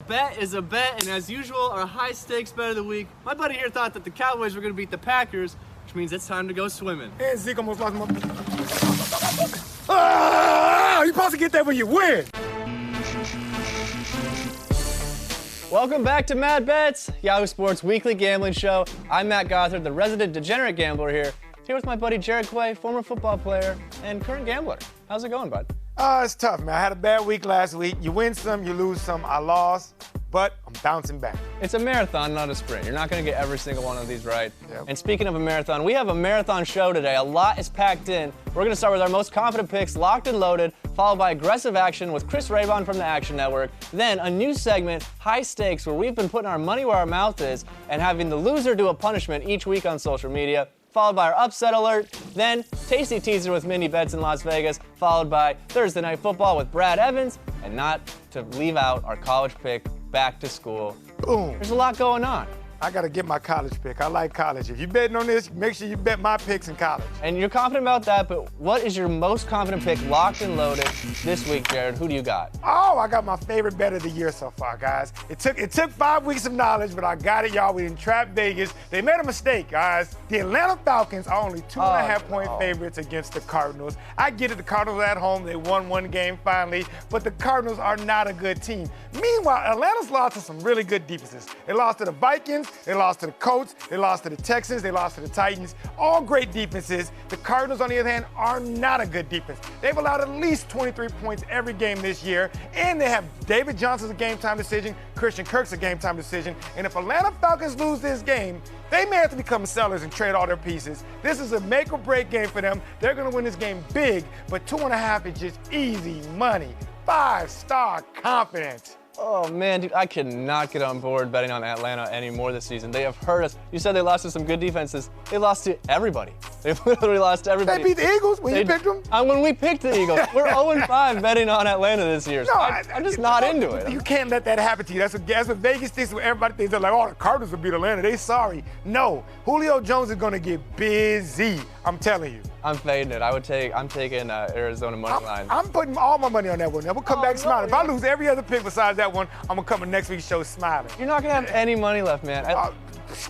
Bet is a bet, and as usual, our high-stakes bet of the week. My buddy here thought that the Cowboys were going to beat the Packers, which means it's time to go swimming. And Zeke almost lost my... Ah! You're supposed to get that when you win. Welcome back to Mad Bets, Yahoo Sports weekly gambling show. I'm Matt Gothard, the resident degenerate gambler here with my buddy Jared Quay, former football player and current gambler. How's it going, bud? It's tough, man. I had a bad week last week. You win some, you lose some. I lost, but I'm bouncing back. It's a marathon, not a sprint. You're not going to get every single one of these right. Yep. And speaking of a marathon, we have a marathon show today. A lot is packed in. We're going to start with our most confident picks, locked and loaded, followed by aggressive action with Chris Raybon from the Action Network. Then a new segment, High Stakes, where we've been putting our money where our mouth is and having the loser do a punishment each week on social media, followed by our upset alert, then Tasty Teaser with Mini Bets in Las Vegas, followed by Thursday Night Football with Brad Evans, and not to leave out our college pick, Back to School. Boom. There's a lot going on. I got to get my college pick. I like college. If you're betting on this, make sure you bet my picks in college. And you're confident about that, but what is your most confident pick, locked and loaded, this week, Jared? Who do you got? Oh, I got my favorite bet of the year so far, guys. It took 5 weeks of knowledge, but I got it, y'all. We didn't trap Vegas. They made a mistake, guys. The Atlanta Falcons are only 2.5-point favorites against the Cardinals. I get it, the Cardinals are at home. They won one game finally, but the Cardinals are not a good team. Meanwhile, Atlanta's lost to some really good defenses. They lost to the Vikings. They lost to the Colts. They lost to the Texans. They lost to the Titans. All great defenses. The Cardinals, on the other hand, are not a good defense. They've allowed at least 23 points every game this year, and they have David Johnson's a game-time decision, Christian Kirk's a game-time decision, and if Atlanta Falcons lose this game, they may have to become sellers and trade all their pieces. This is a make-or-break game for them. They're going to win this game big, but 2.5 is just easy money. 5-star confidence. Oh, man, dude, I cannot get on board betting on Atlanta anymore this season. They have hurt us. You said they lost to some good defenses. They lost to everybody. They literally lost to everybody. They beat the Eagles when you picked them? When we picked the Eagles. We're 0-5 betting on Atlanta this year. So No, I'm just not into it. You can't let that happen to you. That's what Vegas thinks. What everybody thinks. They're like, oh, the Cardinals will beat Atlanta. They sorry. No, Julio Jones is going to get busy. I'm telling you. I'm fading it. I'm taking Arizona money line. I'm putting all my money on that one. I'm gonna come back smiling. If I lose every other pick besides that one, I'm gonna come in next week's show smiling. You're not gonna have any money left, man.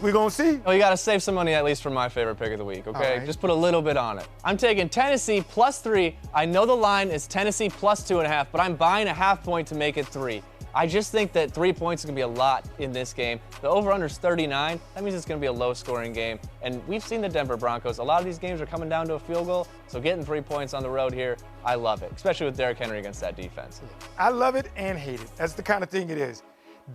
We gonna see. Well, you gotta save some money at least for my favorite pick of the week, okay? Right. Just put a little bit on it. I'm taking Tennessee +3. I know the line is Tennessee +2.5, but I'm buying a half point to make it 3. I just think that 3 points is going to be a lot in this game. The over-under is 39. That means it's going to be a low-scoring game. And we've seen the Denver Broncos. A lot of these games are coming down to a field goal, so getting 3 points on the road here, I love it, especially with Derrick Henry against that defense. I love it and hate it. That's the kind of thing it is.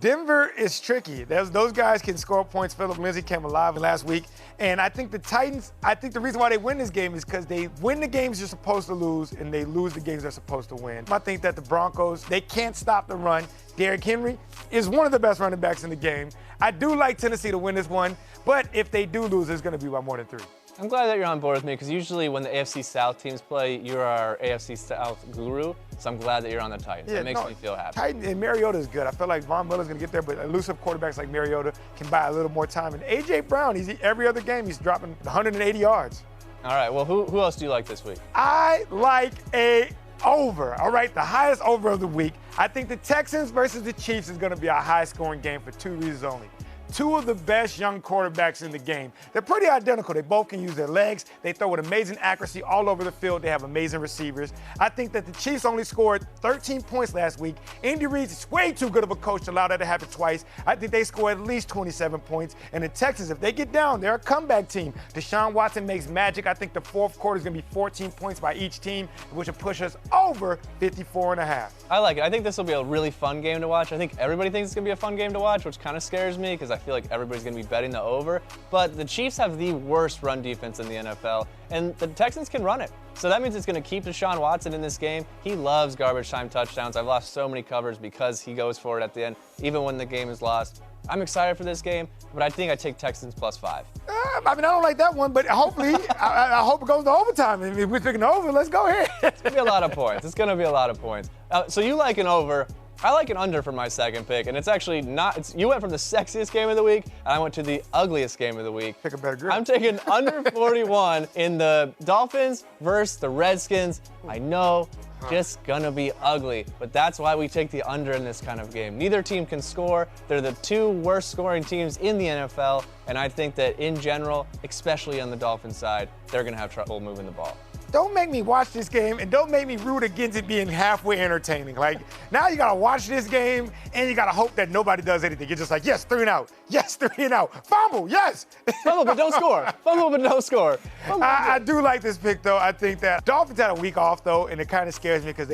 Denver is tricky. Those guys can score points. Philip Lindsay came alive last week. And I think the Titans, the reason why they win this game is because they win the games you're supposed to lose and they lose the games they're supposed to win. I think that the Broncos, they can't stop the run. Derrick Henry is one of the best running backs in the game. I do like Tennessee to win this one, but if they do lose, it's going to be by more than 3. I'm glad that you're on board with me because usually when the AFC South teams play, you're our AFC South guru. So I'm glad that you're on the Titans. That makes me feel happy. Titans and Mariota is good. I feel like Von Miller's going to get there, but elusive quarterbacks like Mariota can buy a little more time. And A.J. Brown, every other game, he's dropping 180 yards. All right, well, who else do you like this week? I like a over, all right? The highest over of the week. I think the Texans versus the Chiefs is going to be a high-scoring game for 2 reasons only. 2 of the best young quarterbacks in the game. They're pretty identical. They both can use their legs. They throw with amazing accuracy all over the field. They have amazing receivers. I think that the Chiefs only scored 13 points last week. Andy Reid's way too good of a coach to allow that to happen twice. I think they score at least 27 points. And the Texans, if they get down, they're a comeback team. Deshaun Watson makes magic. I think the fourth quarter is going to be 14 points by each team, which will push us over 54.5. I like it. I think this will be a really fun game to watch. I think everybody thinks it's going to be a fun game to watch, which kind of scares me because I feel like everybody's going to be betting the over. But the Chiefs have the worst run defense in the NFL, and the Texans can run it. So that means it's going to keep Deshaun Watson in this game. He loves garbage time touchdowns. I've lost so many covers because he goes for it at the end, even when the game is lost. I'm excited for this game, but I think I take Texans +5. I don't like that one, but hopefully, I hope it goes to overtime. If we're picking over, let's go ahead. It's going to be a lot of points. It's going to be a lot of points. So you like an over. I like an under for my second pick, and it's actually not. You went from the sexiest game of the week, and I went to the ugliest game of the week. Pick a better grip. I'm taking under 41 in the Dolphins versus the Redskins. I know just gonna be ugly. But that's why we take the under in this kind of game. Neither team can score. They're the two worst scoring teams in the NFL, and I think that in general, especially on the Dolphins side, they're gonna have trouble moving the ball. Don't make me watch this game and don't make me root against it being halfway entertaining. Like, now you gotta watch this game and you gotta hope that nobody does anything. You're just like, yes, 3 and out. Yes, 3 and out. Fumble, yes. Fumble, but don't score. Fumble, but don't score. I do like this pick, though. I think that Dolphins had a week off, though, and it kind of scares me because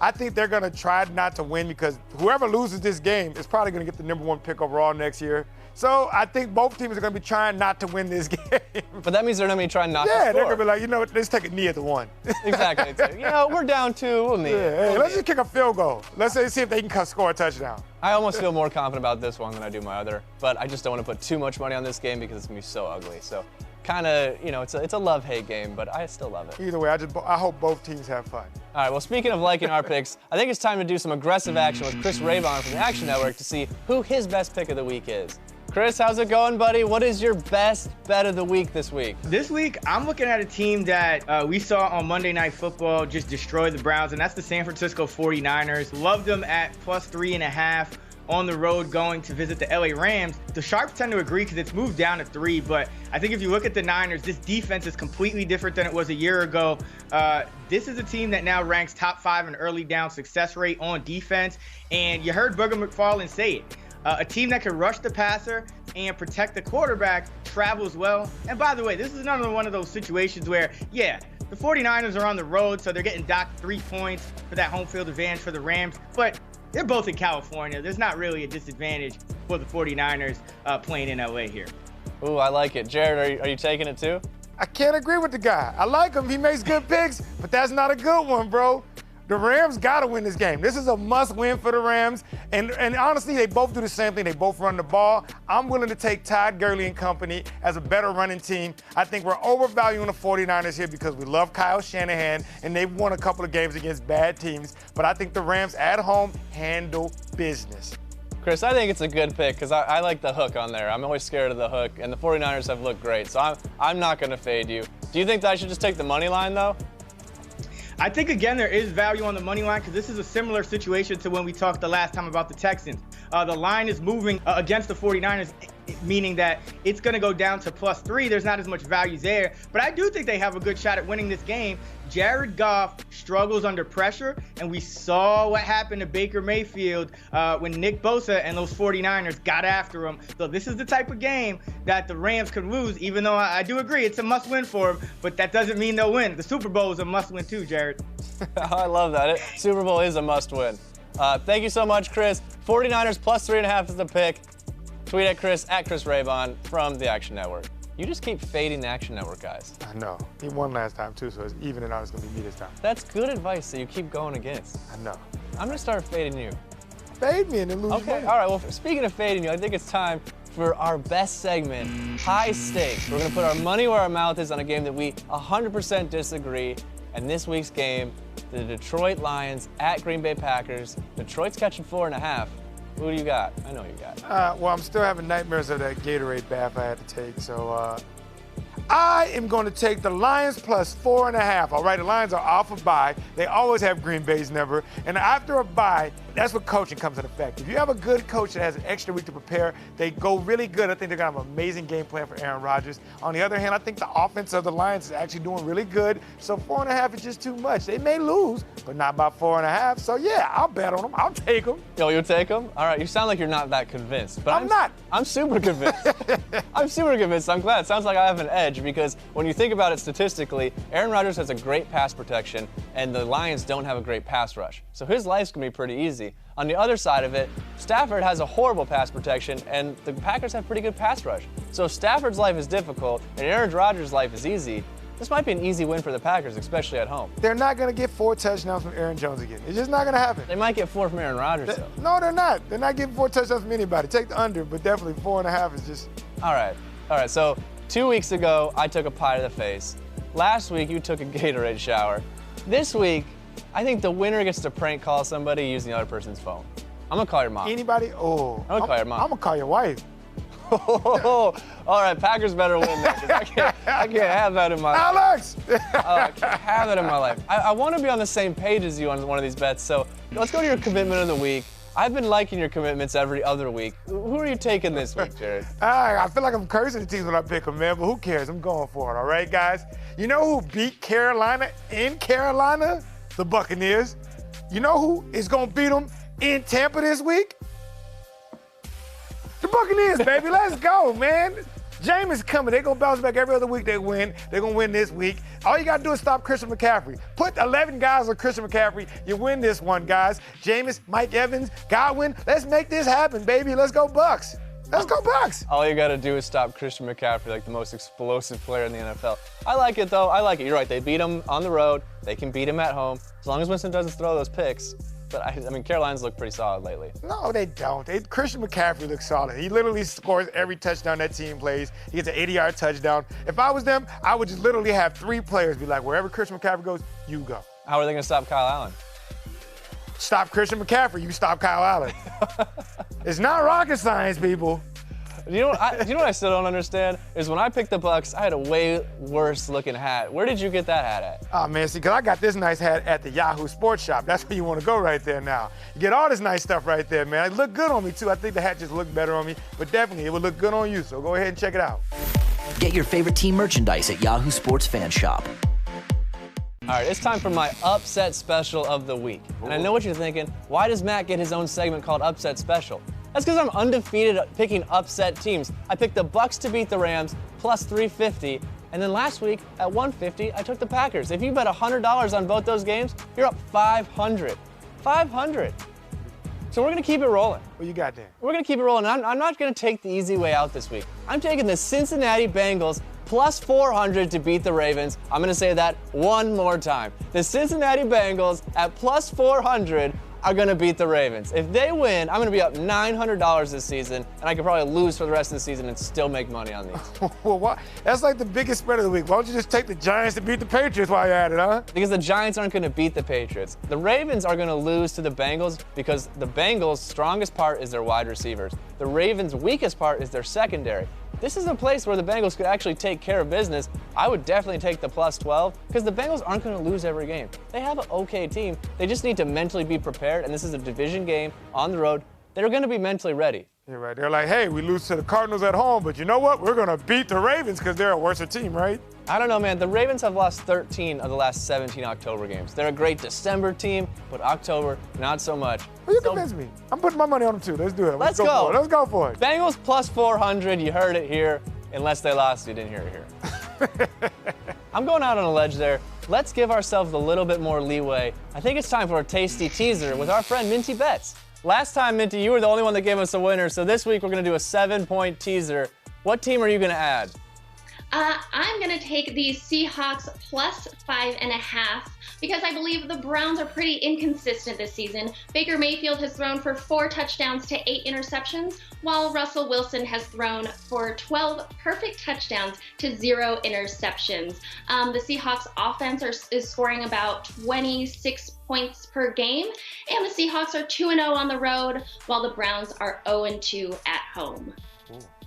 I think they're gonna try not to win because whoever loses this game is probably gonna get the #1 pick overall next year. So I think both teams are going to be trying not to win this game. But that means they're going to be trying not to score. Yeah, they're going to be like, you know what, let's take a knee at the 1. Exactly. We're down 2, we'll knee. Yeah, hey, let's just kick a field goal. Let's see if they can score a touchdown. I almost feel more confident about this one than I do my other, but I just don't want to put too much money on this game because it's going to be so ugly. So kind of, it's a love-hate game, but I still love it. Either way, I hope both teams have fun. All right, well, speaking of liking our picks, I think it's time to do some aggressive action with Chris Raybon from the Action Network to see who his best pick of the week is. Chris, how's it going, buddy? What is your best bet of the week this week? This week, I'm looking at a team that we saw on Monday Night Football just destroy the Browns, and that's the San Francisco 49ers. Love them at +3.5 on the road going to visit the LA Rams. The Sharps tend to agree because it's moved down to 3, but I think if you look at the Niners, this defense is completely different than it was a year ago. This is a team that now ranks top 5 in early down success rate on defense, and you heard Booger McFarland say it. A team that can rush the passer and protect the quarterback travels well. And by the way, this is another one of those situations where, yeah, the 49ers are on the road, so they're getting docked 3 points for that home field advantage for the Rams. But they're both in California. There's not really a disadvantage for the 49ers playing in LA here. Ooh, I like it. Jared, are you taking it too? I can't agree with the guy. I like him. He makes good picks, but that's not a good one, bro. The Rams got to win this game. This is a must-win for the Rams. And honestly, they both do the same thing. They both run the ball. I'm willing to take Todd Gurley and company as a better running team. I think we're overvaluing the 49ers here because we love Kyle Shanahan, and they've won a couple of games against bad teams. But I think the Rams at home handle business. Chris, I think it's a good pick because I like the hook on there. I'm always scared of the hook, and the 49ers have looked great. So I'm not going to fade you. Do you think that I should just take the money line, though? I think, again, there is value on the money line because this is a similar situation to when we talked the last time about the Texans. The line is moving against the 49ers, meaning that it's going to go down to +3. There's not as much value there. But I do think they have a good shot at winning this game. Jared Goff struggles under pressure, and we saw what happened to Baker Mayfield when Nick Bosa and those 49ers got after him. So this is the type of game that the Rams could lose, even though I do agree it's a must-win for them, but that doesn't mean they'll win. The Super Bowl is a must-win too, Jared. I love that. Super Bowl is a must-win. Thank you so much, Chris. 49ers +3.5 is the pick. Tweet at Chris Raybon from the Action Network. You just keep fading the Action Network guys. I know. He won last time, too, so it's evening out. It's going to be me this time. That's good advice that you keep going against. I know. I'm going to start fading you. Fade me and then lose Okay, money. all right. Well, speaking of fading you, I think it's time for our best segment, High Stakes. We're going to put our money where our mouth is on a game that we 100% disagree. And this week's game, the Detroit Lions at Green Bay Packers. Detroit's catching 4.5. Who do you got? I know you got. Well, I'm still having nightmares of that Gatorade bath I had to take, so I am going to take the Lions +4.5. All right, the Lions are off a bye. They always have Green Bay's number. And after a bye, that's what coaching comes in effect. If you have a good coach that has an extra week to prepare, they go really good. I think they're going to have an amazing game plan for Aaron Rodgers. On the other hand, I think the offense of the Lions is actually doing really good. So 4.5 is just too much. They may lose, but not by 4.5. So, yeah, I'll bet on them. I'll take them. Yo, you'll take them? All right, you sound like you're not that convinced. But I'm not. I'm super convinced. I'm super convinced. I'm glad. It sounds like I have an edge because when you think about it statistically, Aaron Rodgers has a great pass protection, and the Lions don't have a great pass rush. So his life's going to be pretty easy. On the other side of it, Stafford has a horrible pass protection, and the Packers have pretty good pass rush. So if Stafford's life is difficult and Aaron Rodgers' life is easy, this might be an easy win for the Packers, especially at home. They're not going to get 4 touchdowns from Aaron Jones again. It's just not going to happen. They might get 4 from Aaron Rodgers, though. No, they're not. They're not getting 4 touchdowns from anybody. Take the under, but definitely 4.5 is just... All right. So 2 weeks ago, I took a pie to the face. Last week, you took a Gatorade shower. This week, I think the winner gets to prank call somebody using the other person's phone. I'm going to call your mom. Anybody? Oh. I'm going to call your mom. I'm going to call your wife. All right, Packers better win that. I can't have that in my life. Alex! I can't have that in my life. I want to be on the same page as you on one of these bets, so let's go to your commitment of the week. I've been liking your commitments every other week. Who are you taking this week, Jared? I feel like I'm cursing the teams when I pick them, man, but who cares? I'm going for it, all right, guys? You know who beat Carolina in Carolina? The Buccaneers. You know who is going to beat them in Tampa this week? The Buccaneers, baby. Let's go, man. Jameis coming. They're going to bounce back every other week they win. They're going to win this week. All you got to do is stop Christian McCaffrey. Put 11 guys on Christian McCaffrey. You win this one, guys. Jameis, Mike Evans, Godwin. Let's make this happen, baby. Let's go Bucs. Let's go Bucs. All you got to do is stop Christian McCaffrey, like the most explosive player in the NFL. I like it, though. I like it. You're right. They beat him on the road. They can beat him at home. As long as Winston doesn't throw those picks. But, I mean, Carolina's looked pretty solid lately. No, they don't. Christian McCaffrey looks solid. He literally scores every touchdown that team plays. He gets an 80-yard touchdown. If I was them, I would just literally have 3 players be like, wherever Christian McCaffrey goes, you go. How are they going to stop Kyle Allen? Stop Christian McCaffrey, you stop Kyle Allen. It's not rocket science, people. You know what I still don't understand is when I picked the Bucs, I had a way worse looking hat. Where did you get that hat at? Oh, man, see, because I got this nice hat at the Yahoo Sports Shop. That's where you want to go right there now. You get all this nice stuff right there, man. It looked good on me, too. I think the hat just looked better on me, but definitely it would look good on you, so go ahead and check it out. Get your favorite team merchandise at Yahoo Sports Fan Shop. All right, it's time for my upset special of the week. And I know what you're thinking. Why does Matt get his own segment called Upset Special? That's because I'm undefeated at picking upset teams. I picked the Bucs to beat the Rams, plus 350. And then last week, at 150, I took the Packers. If you bet $100 on both those games, you're up 500. 500. So we're going to keep it rolling. What you got there? We're going to keep it rolling. I'm not going to take the easy way out this week. I'm taking the Cincinnati Bengals plus 400 to beat the Ravens. I'm going to say that one more time. The Cincinnati Bengals at plus 400 are going to beat the Ravens. If they win, I'm going to be up $900 this season, and I could probably lose for the rest of the season and still make money on these. Well, what? That's like the biggest spread of the week. Why don't you just take the Giants to beat the Patriots while you're at it, huh? Because the Giants aren't going to beat the Patriots. The Ravens are going to lose to the Bengals because the Bengals' strongest part is their wide receivers. The Ravens' weakest part is their secondary. This is a place where the Bengals could actually take care of business. I would definitely take the plus 12 because the Bengals aren't going to lose every game. They have an okay team. They just need to mentally be prepared, and this is a division game on the road. They're going to be mentally ready. You're right. They're like, hey, we lose to the Cardinals at home, but you know what? We're going to beat the Ravens because they're a worse team, right? I don't know, man. The Ravens have lost 13 of the last 17 October games. They're a great December team, but October, not so much. Well, you convinced me. I'm putting my money on them, too. Let's do it. Let's go. Let's go for it. Bengals plus 400. You heard it here. Unless they lost, you didn't hear it here. I'm going out on a ledge there. Let's give ourselves a little bit more leeway. I think it's time for a tasty teaser with our friend Minty Bets. Last time, Minty, you were the only one that gave us a winner, so this week we're going to do a 7-point teaser. What team are you going to add? I'm going to take the Seahawks plus 5.5 because I believe the Browns are pretty inconsistent this season. Baker Mayfield has thrown for 4 touchdowns to 8 interceptions, while Russell Wilson has thrown for 12 perfect touchdowns to 0 interceptions. The Seahawks offense is scoring about 26 points per game, and the Seahawks are 2-0 on the road, while the Browns are 0-2 at home.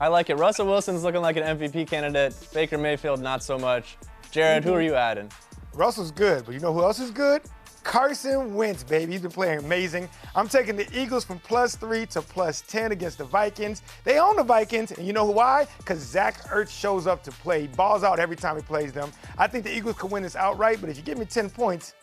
I like it. Russell Wilson's looking like an MVP candidate. Baker Mayfield, not so much. Jared, who are you adding? Russell's good, but you know who else is good? Carson Wentz, baby. He's been playing amazing. I'm taking the Eagles from plus 3 to plus 10 against the Vikings. They own the Vikings, and you know why? Because Zach Ertz shows up to play. He balls out every time he plays them. I think the Eagles could win this outright, but if you give me 10 points,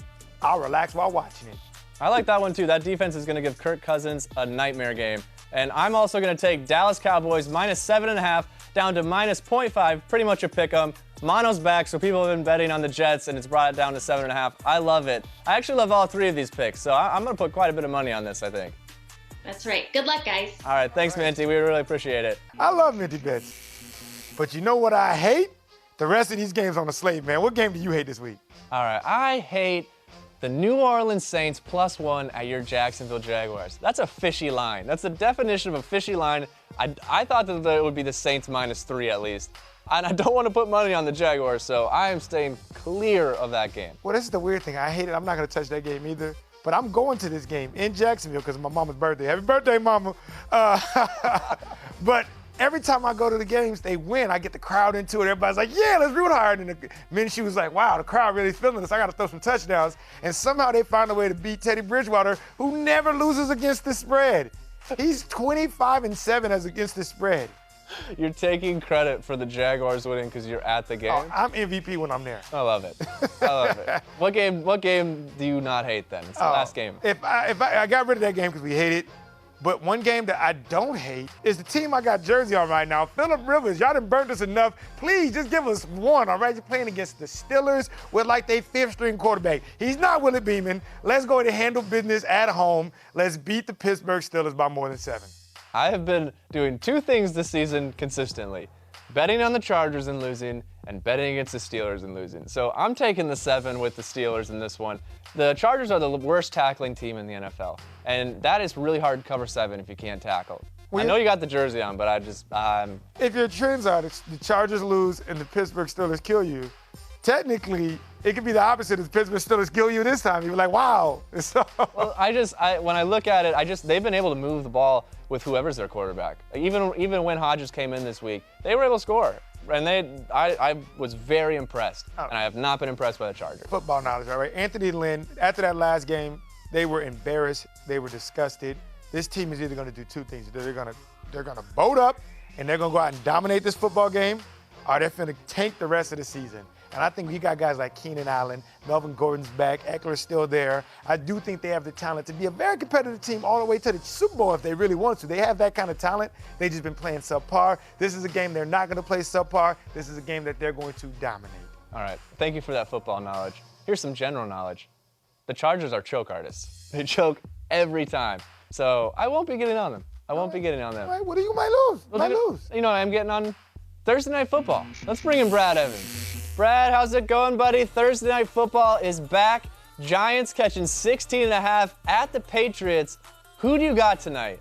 I'll relax while watching it. I like that one, too. That defense is going to give Kirk Cousins a nightmare game. And I'm also going to take Dallas Cowboys minus 7.5 down to minus 0.5, pretty much a pick 'em. Mono's back, so people have been betting on the Jets, and it's brought it down to 7.5. I love it. I actually love all 3 of these picks, so I'm going to put quite a bit of money on this, I think. That's right. Good luck, guys. All right, thanks, Minty. We really appreciate it. I love Minty Bets. But you know what I hate? The rest of these games on the slate, man. What game do you hate this week? All right, I hate the New Orleans Saints plus 1 at your Jacksonville Jaguars. That's a fishy line. That's the definition of a fishy line. I thought that it would be the Saints minus 3 at least. And I don't want to put money on the Jaguars, so I am staying clear of that game. Well, this is the weird thing. I hate it. I'm not going to touch that game either. But I'm going to this game in Jacksonville because of my mama's birthday. Happy birthday, mama. But every time I go to the games, they win. I get the crowd into it. Everybody's like, yeah, let's root hard. And Minshew was like, wow, the crowd really feeling this. I got to throw some touchdowns. And somehow they find a way to beat Teddy Bridgewater, who never loses against the spread. He's 25-7 as against the spread. You're taking credit for the Jaguars winning because you're at the game. Oh, I'm MVP when I'm there. I love it. I love it. What game do you not hate then? It's the last game. If I got rid of that game because we hate it. But one game that I don't hate is the team I got jersey on right now. Phillip Rivers, y'all done burnt us enough. Please just give us one, all right? You're playing against the Steelers with like their fifth-string quarterback. He's not Willie Beeman. Let's go to handle business at home. Let's beat the Pittsburgh Steelers by more than 7. I have been doing 2 things this season consistently. Betting on the Chargers and losing, and betting against the Steelers and losing. So I'm taking the 7 with the Steelers in this one. The Chargers are the worst tackling team in the NFL. And that is really hard to cover 7 if you can't tackle. I know you got the jersey on, but if your trends are the Chargers lose and the Pittsburgh Steelers kill you, technically, it could be the opposite. If the Pittsburgh Steelers kill you this time, you'd be like, wow. Well, when I look at it, they've been able to move the ball with whoever's their quarterback. Even when Hodges came in this week, they were able to score. And I was very impressed, and I have not been impressed by the Chargers. Football knowledge, all right? Anthony Lynn, after that last game, they were embarrassed. They were disgusted. This team is either going to do 2 things. They're going to boat up, and they're going to go out and dominate this football game, or they're going to tank the rest of the season. And I think you got guys like Keenan Allen, Melvin Gordon's back, Eckler's still there. I do think they have the talent to be a very competitive team all the way to the Super Bowl if they really want to. They have that kind of talent. They've just been playing subpar. This is a game they're not going to play subpar. This is a game that they're going to dominate. All right. Thank you for that football knowledge. Here's some general knowledge. The Chargers are choke artists. They choke every time. So I won't be getting on them. I won't be getting on them. All right, you might lose. You know what I'm getting on? Thursday Night Football. Let's bring in Brad Evans. Brad, how's it going, buddy? Thursday Night Football is back. Giants catching 16.5 at the Patriots. Who do you got tonight?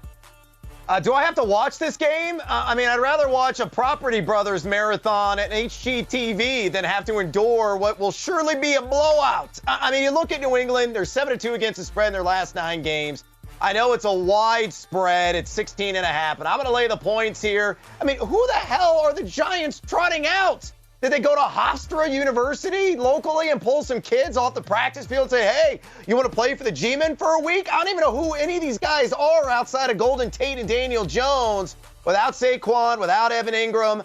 Do I have to watch this game? I'd rather watch a Property Brothers marathon at HGTV than have to endure what will surely be a blowout. You look at New England, they're 7-2 against the spread in their last 9 games. I know it's a wide spread, it's 16.5, but I'm going to lay the points here. Who the hell are the Giants trotting out? Did they go to Hofstra University locally and pull some kids off the practice field and say, hey, you want to play for the G-Men for a week? I don't even know who any of these guys are outside of Golden Tate and Daniel Jones. Without Saquon, without Evan Ingram,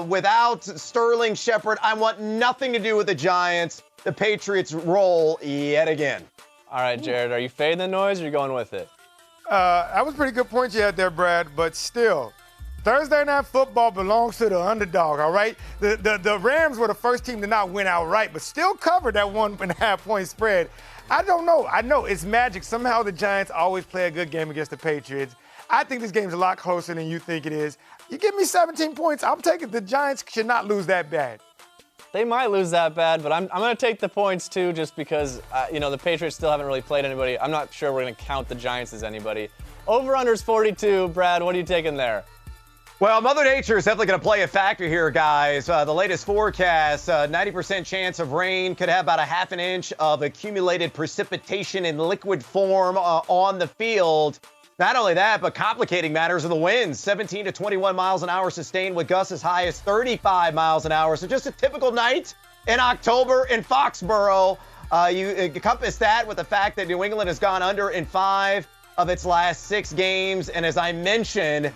without Sterling Shepard, I want nothing to do with the Giants. The Patriots roll yet again. All right, Jared, are you fading the noise or are you going with it? That was a pretty good point you had there, Brad, but still. Thursday Night Football belongs to the underdog, all right? The Rams were the first team to not win outright, but still covered that 1.5-point spread. I don't know. I know it's magic. Somehow the Giants always play a good game against the Patriots. I think this game's a lot closer than you think it is. You give me 17 points, I'll take it. The Giants should not lose that bad. They might lose that bad, but I'm going to take the points too just because, the Patriots still haven't really played anybody. I'm not sure we're going to count the Giants as anybody. Over-under's 42. Brad, what are you taking there? Well, Mother Nature is definitely going to play a factor here, guys. The latest forecast, 90% chance of rain, could have about a half an inch of accumulated precipitation in liquid form on the field. Not only that, but complicating matters are the winds. 17 to 21 miles an hour sustained with gusts as high as 35 miles an hour. So just a typical night in October in Foxborough. You encompass that with the fact that New England has gone under in 5 of its last 6 games. And as I mentioned,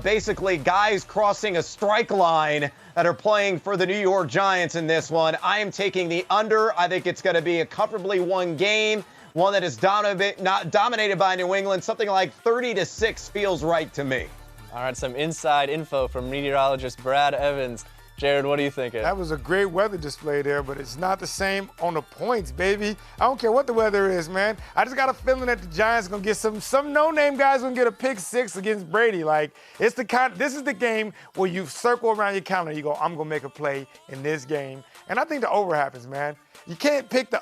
basically guys crossing a strike line that are playing for the New York Giants in this one. I am taking the under. I think it's going to be a comfortably won game, one that is not dominated by New England. Something like 30-6 feels right to me. All right, some inside info from meteorologist Brad Evans. Jared, what are you thinking? That was a great weather display there, but it's not the same on the points, baby. I don't care what the weather is, man. I just got a feeling that the Giants are going to get some no-name guys going to get a pick 6 against Brady. This is the game where you circle around your calendar. You go, I'm going to make a play in this game. And I think the over happens, man. You can't pick them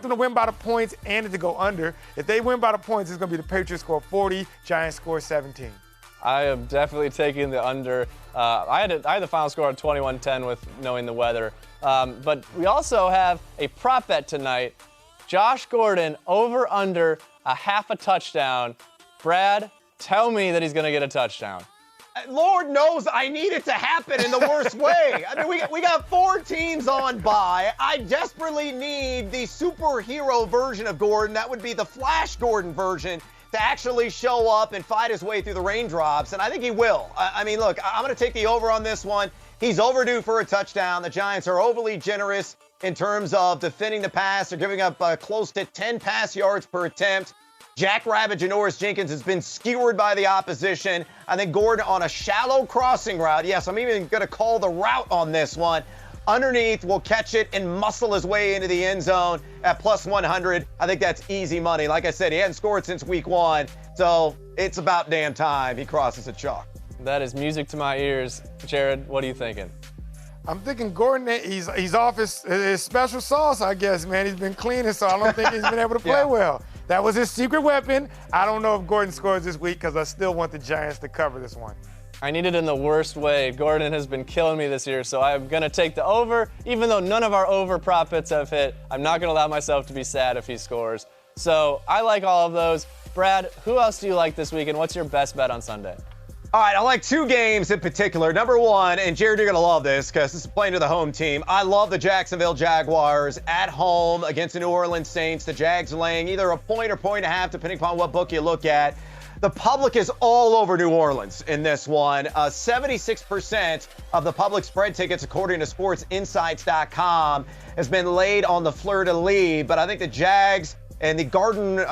to win by the points and to go under. If they win by the points, it's going to be the Patriots score 40, Giants score 17. I am definitely taking the under. I had the final score of 21-10 with knowing the weather. But we also have a prop bet tonight. Josh Gordon over under a half a touchdown. Brad, tell me that he's going to get a touchdown. Lord knows I need it to happen in the worst way. I mean, we got 4 teams on bye. I desperately need the superhero version of Gordon. That would be the Flash Gordon version to actually show up and fight his way through the raindrops, and I think he will. I mean, look, I'm going to take the over on this one. He's overdue for a touchdown. The Giants are overly generous in terms of defending the pass. They're giving up close to 10 pass yards per attempt. Jack Ravage and Norris Jenkins has been skewered by the opposition. I think Gordon on a shallow crossing route. Yes, I'm even going to call the route on this one. Underneath, will catch it and muscle his way into the end zone at plus 100. I think that's easy money. Like I said, he hadn't scored since week 1, so it's about damn time he crosses a chalk. That is music to my ears. Jared, what are you thinking? I'm thinking Gordon, he's off his special sauce, I guess, man. He's been cleaning, so I don't think he's been able to play well. That was his secret weapon. I don't know if Gordon scores this week because I still want the Giants to cover this one. I need it in the worst way. Gordon has been killing me this year, so I'm going to take the over. Even though none of our over prop bets have hit, I'm not going to allow myself to be sad if he scores. So I like all of those. Brad, who else do you like this week, and what's your best bet on Sunday? All right, I like 2 games in particular. Number 1, and Jared, you're going to love this because this is playing to the home team. I love the Jacksonville Jaguars at home against the New Orleans Saints. The Jags laying either a point or point and a half, depending upon what book you look at. The public is all over New Orleans in this one. 76% of the public spread tickets, according to SportsInsights.com, has been laid on the fleur-de-lis. But I think the Jags and the Gardner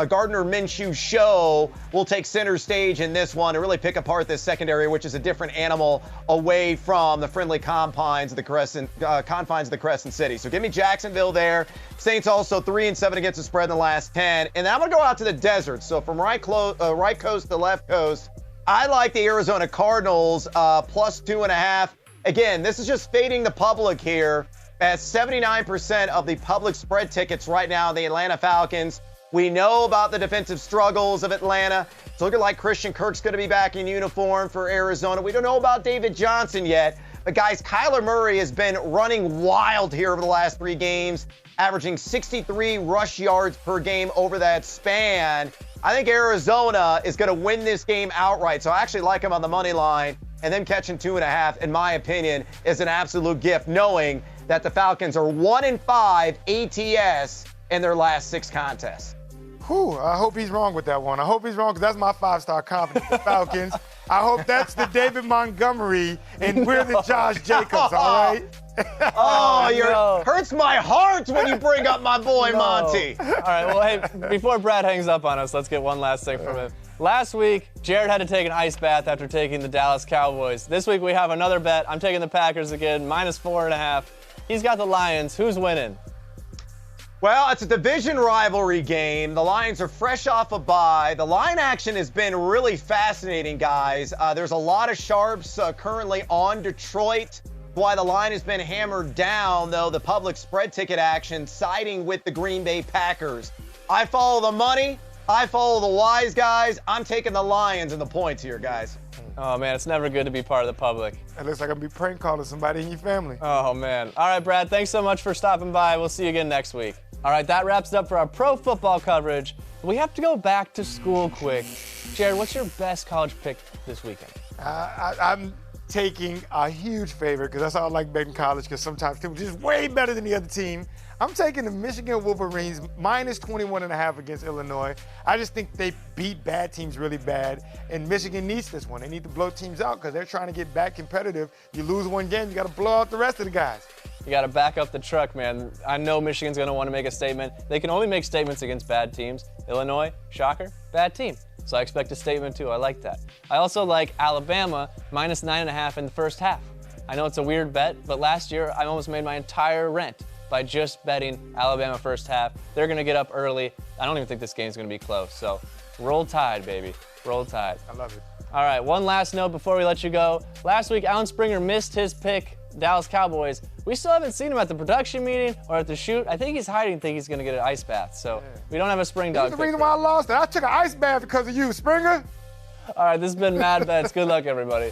Minshew show will take center stage in this one and really pick apart this secondary, which is a different animal away from the friendly confines of the Crescent City. So give me Jacksonville there. Saints also 3-7 against the spread in the last 10. And then I'm going to go out to the desert. So from right coast to left coast, I like the Arizona Cardinals plus 2.5. Again, this is just fading the public here. As 79% of the public spread tickets right now, the Atlanta Falcons. We know about the defensive struggles of Atlanta. It's looking like Christian Kirk's going to be back in uniform for Arizona. We don't know about David Johnson yet. But guys, Kyler Murray has been running wild here over the last 3 games, averaging 63 rush yards per game over that span. I think Arizona is going to win this game outright. So I actually like him on the money line. And them catching 2.5, in my opinion, is an absolute gift, knowing that the Falcons are 1-5 ATS in their last 6 contests. Whew, I hope he's wrong with that one. I hope he's wrong because that's my 5-star confidence, the Falcons. I hope that's the David Montgomery and we're the Josh Jacobs, all right? Hurts my heart when you bring up my boy Monty. All right, well, hey, before Brad hangs up on us, let's get one last thing from him. Last week, Jared had to take an ice bath after taking the Dallas Cowboys. This week, we have another bet. I'm taking the Packers again, minus 4.5. He's got the Lions. Who's winning? Well, it's a division rivalry game. The Lions are fresh off a bye. The line action has been really fascinating, guys. There's a lot of sharps currently on Detroit. Why the line has been hammered down, though, the public spread ticket action siding with the Green Bay Packers. I follow the money. I follow the wise guys. I'm taking the Lions and the points here, guys. Oh, man, it's never good to be part of the public. It looks like I'm going to be prank calling somebody in your family. Oh, man. All right, Brad, thanks so much for stopping by. We'll see you again next week. All right, that wraps it up for our pro football coverage. We have to go back to school quick. Jared, what's your best college pick this weekend? I'm taking a huge favorite because that's how I like betting college, because sometimes people are just way better than the other team. I'm taking the Michigan Wolverines minus 21.5 against Illinois. I just think they beat bad teams really bad, and Michigan needs this one. They need to blow teams out because they're trying to get back competitive. You lose one game, you got to blow out the rest of the guys. You got to back up the truck, man. I know Michigan's going to want to make a statement. They can only make statements against bad teams. Illinois, shocker, bad team. So I expect a statement too. I like that. I also like Alabama minus 9.5 in the first half. I know it's a weird bet, but last year I almost made my entire rent by just betting Alabama first half. They're going to get up early. I don't even think this game's going to be close. So roll Tide, baby. Roll Tide. I love it. All right, one last note before we let you go. Last week, Alan Springer missed his pick, Dallas Cowboys. We still haven't seen him at the production meeting or at the shoot. I think he's hiding, think he's going to get an ice bath. So we don't have a spring dog. That's the reason why I lost it. I took an ice bath because of you, Springer. All right, this has been Mad Bets. Good luck, everybody.